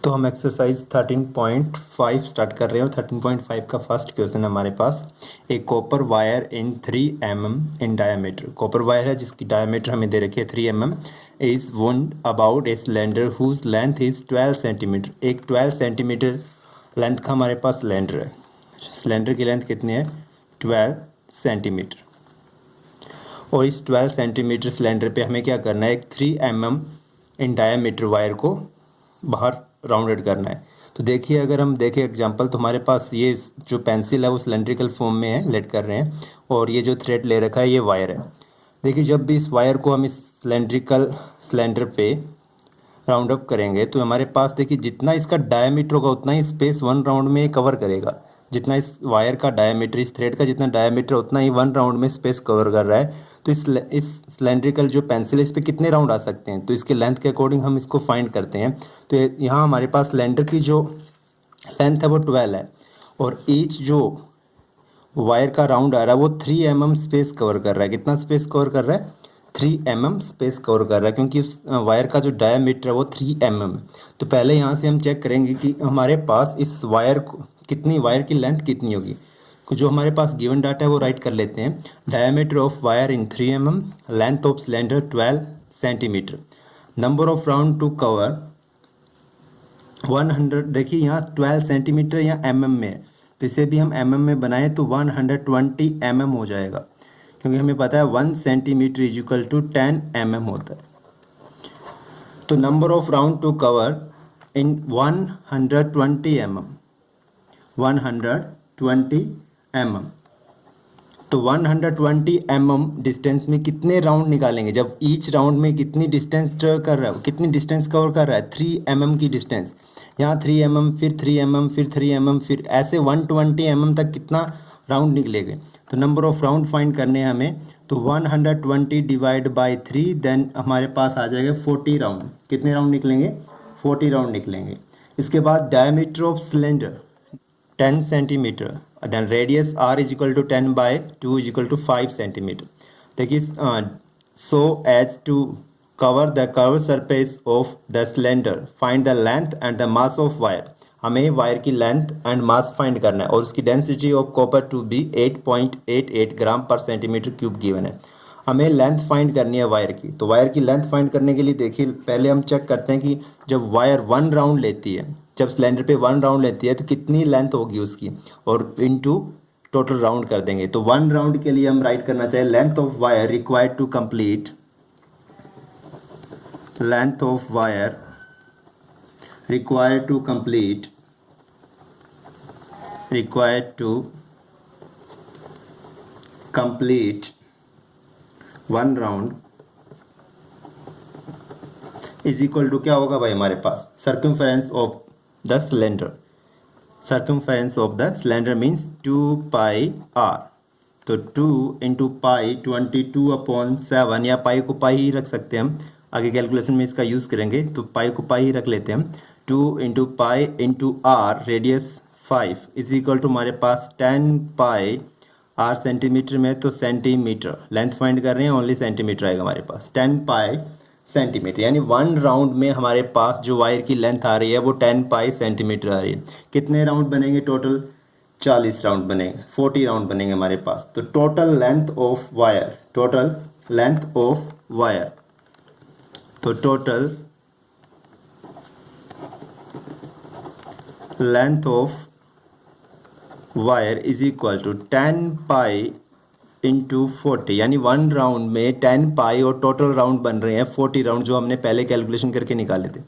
तो हम exercise 13.5 start कर रहे हैं और 13.5 का फर्स्ट क्वेश्चन हमारे पास एक copper wire in 3 mm in diameter. Copper wire है जिसकी डायमीटर हमें दे रखी है 3 mm is wound about a cylinder whose length is 12 centimetre. एक 12 सेंटीमीटर लेंथ का हमारे पास सिलेंडर है। सिलेंडर की लेंथ कितनी है? 12 सेंटीमीटर। और इस 12 सेंटीमीटर सिलेंडर पे हमें क्या करना है? एक 3 mm इन डायमीटर वायर को बाहर राउंडेड करना है। तो देखिए, अगर हम देखें एग्जांपल, तो हमारे पास ये जो पेंसिल है वो सिलेंड्रिकल फॉर्म में है, लेट कर रहे हैं, और ये जो थ्रेड ले रखा है ये वायर है। देखिए, जब भी इस वायर को हम इस सिलेंडर पे राउंड अप करेंगे तो हमारे पास देखिए जितना इसका डायमीटर होगा उतना ही स्पेस वन राउंड में कवर करेगा। जितना इस वायर का डायमीटर, इस थ्रेड का जितना डायमीटर उतना ही वन राउंड में स्पेस कवर कर रहा है। तो इस सिलेंड्रिकल जो पेंसिल है इस पर कितने राउंड आ सकते हैं? तो इसके लेंथ के अकॉर्डिंग हम इसको फाइंड करते हैं। तो यहाँ हमारे पास सिलेंडर की जो लेंथ है वो 12 है और ईच जो वायर का राउंड आ रहा है वो 3 mm स्पेस कवर कर रहा है। कितना स्पेस कवर कर रहा है? 3 mm स्पेस कवर कर रहा है, क्योंकि उस वायर का जो डायमीटर है वो 3 mm है। तो पहले यहाँ से हम चेक करेंगे कि हमारे पास इस वायर को वायर की लेंथ कितनी होगी। जो हमारे पास गिवन डाटा है वो राइट कर लेते हैं। Diameter of wire in 3 mm, length of cylinder 12 centimetre, number of round to cover 100। देखिए यहाँ 12 सेंटीमीटर या mm में है, तो इसे भी हम mm में बनाएं तो 120 mm हो जाएगा, क्योंकि हमें पता है 1 centimetre is equal to 10 mm होता है। तो number of round to cover in 120 mm, 120 mm। तो 120 mm डिस्टेंस में कितने राउंड निकालेंगे? जब ईच राउंड में कितनी डिस्टेंस कर रहा है, कितनी डिस्टेंस कवर कर रहा है? 3 mm की डिस्टेंस। यहाँ 3 mm, फिर 3 mm, फिर 3 mm, फिर ऐसे 120 mm तक कितना राउंड निकलेंगे? तो नंबर ऑफ राउंड फाइंड करने हैं हमें। तो 120 डिवाइड बाई 3, देन हमारे पास आ जाएगा 40 राउंड। कितने राउंड निकलेंगे? 40 राउंड निकलेंगे। इसके बाद diameter of cylinder 10 centimetre, then radius r is equal to 10 by 2 is equal to 5 centimeter. देखिए, so as to cover the curved surface of the cylinder, find the length and the mass of wire. हमें wire की length and mass find करना है और उसकी density of copper to be 8.88 gram per centimetre cube given है। हमें length find करनी है वायर की। तो वायर की लेंथ फाइंड करने के लिए देखिए, पहले हम चेक करते हैं कि जब वायर 1 राउंड लेती है, जब सिलेंडर पे 1 राउंड लेती है तो कितनी लेंथ होगी उसकी, और इनटू टोटल राउंड कर देंगे। तो 1 राउंड के लिए हम राइट करना चाहिए length of wire required to complete, length of wire required to complete 1 round is equal to क्या होगा भाई हमारे पास? Circumference of the cylinder. Circumference of the cylinder means 2 pi r। तो 2 इंटू पाई 22/7, या पाई को पाई ही रख सकते हैं हम, आगे कैलकुलेशन में इसका यूज़ करेंगे तो पाई को पाई ही रख लेते हैं हम। 2 into pi into r, radius 5 is equal to हमारे पास 10 पाई r सेंटीमीटर में, तो सेंटीमीटर लेंथ फाइंड कर रहे हैं, ओनली सेंटीमीटर आएगा हमारे पास 10 पाई सेंटीमीटर। यानी 1 राउंड में हमारे पास जो वायर की लेंथ आ रही है वो 10 पाई सेंटीमीटर आ रही है। कितने राउंड बनेंगे? टोटल 40 राउंड बनेंगे, 40 राउंड बनेंगे हमारे पास। तो total length of wire, total length of wire, तो total length of wire is equal to 10 pi into 40, यानी 1 राउंड में 10 पाई और टोटल राउंड बन रहे हैं 40 राउंड, जो हमने पहले कैलकुलेशन करके निकाले थे।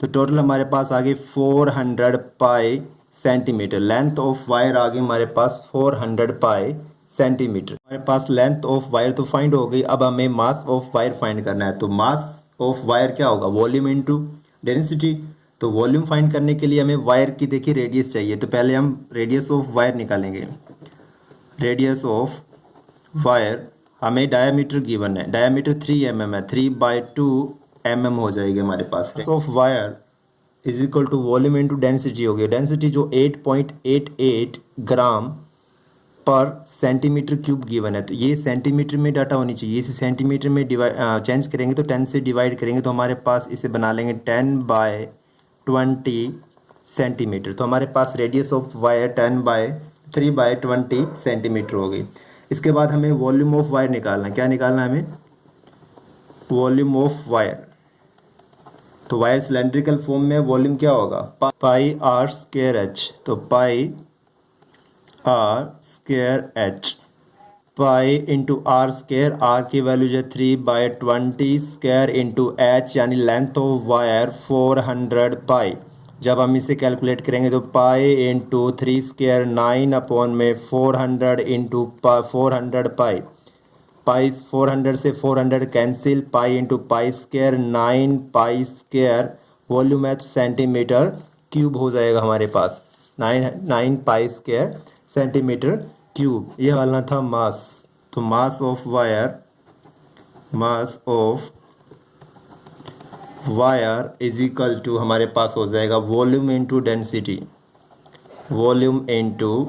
तो टोटल हमारे पास आ गए 400 pi centimetre. Length of wire आ गई हमारे पास 400 पाई सेंटीमीटर। हमारे पास लेंथ ऑफ वायर तो फाइंड हो गई। अब हमें मास ऑफ वायर फाइंड करना है। तो मास ऑफ वायर क्या होगा? Volume into density. तो वॉल्यूम फाइंड करने के लिए हमें वायर की देखिए रेडियस चाहिए, तो पहले हम रेडियस ऑफ वायर निकालेंगे। रेडियस ऑफ वायर, हमें डायमीटर गिवन है, डायमीटर 3 mm है, 3/2 mm हो जाएगी हमारे पास। Of wire is equal to volume into density हो गई। डेंसिटी जो 8.88 gram per centimetre cube given है, तो ये सेंटीमीटर में डाटा होनी चाहिए। इसे सेंटीमीटर में चेंज करेंगे तो 10 से डिवाइड करेंगे तो हमारे पास इसे बना लेंगे 10 बाय 20 सेंटीमीटर। तो हमारे पास रेडियस ऑफ वायर 3/20 सेंटीमीटर हो गई। इसके बाद हमें वॉल्यूम ऑफ वायर निकालना है। क्या निकालना है हमें? Volume of wire. तो वायर सिलेंड्रिकल फॉर्म में वॉल्यूम क्या होगा? Pi r square h. तो pi r square h, pi into r square, r की वैल्यू जो 3/20 स्क्वायर इंटू एच यानी लेंथ ऑफ वायर 400 पाई। जब हम इसे कैलकुलेट करेंगे तो पाई इंटू 3 स्क्वायर 9 में 400 इंटू 400 पाई। पाई 400 से 400 cancel, pi into pi square 9 pi square, volume है तो सेंटीमीटर क्यूब हो जाएगा हमारे पास। 9 पाई स्क्वायर सेंटीमीटर क्यूब। ये वाला था मास। तो mass of wire is equal to हमारे पास हो जाएगा volume into density. Volume into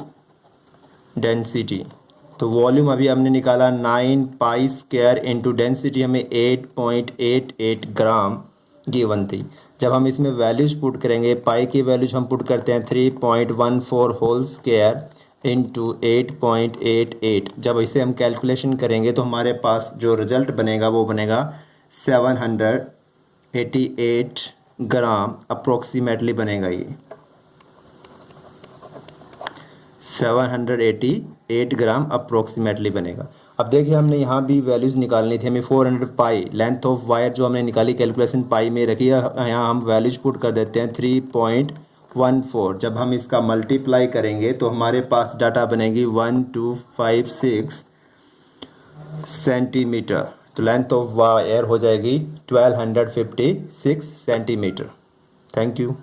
density. तो वॉल्यूम अभी हमने निकाला 9 पाई स्क्वायर इंटू डेंसिटी हमें 8.88 ग्राम गिवन थी। जब हम इसमें वैल्यूज पुट करेंगे, पाई की वैल्यूज हम पुट करते हैं 3.14 होल स्क्वायर इंटू 8.88। जब इसे हम कैलकुलेशन करेंगे तो हमारे पास जो रिजल्ट बनेगा वो बनेगा 788 ग्राम अप्रोक्सीमेटली बनेगा। ये 788 ग्राम अप्रोक्सीमेटली बनेगा। अब देखिए हमने यहाँ भी वैल्यूज़ निकालनी थी। हमें 400 पाई लेंथ ऑफ वायर जो हमने निकाली कैलकुलेशन पाई में रखी है, यहाँ हम वैल्यूज पुट कर देते हैं 3.14। जब हम इसका मल्टीप्लाई करेंगे तो हमारे पास डाटा बनेगी 1256 सेंटीमीटर। तो लेंथ ऑफ वायर हो जाएगी 1256 सेंटीमीटर। Thank you.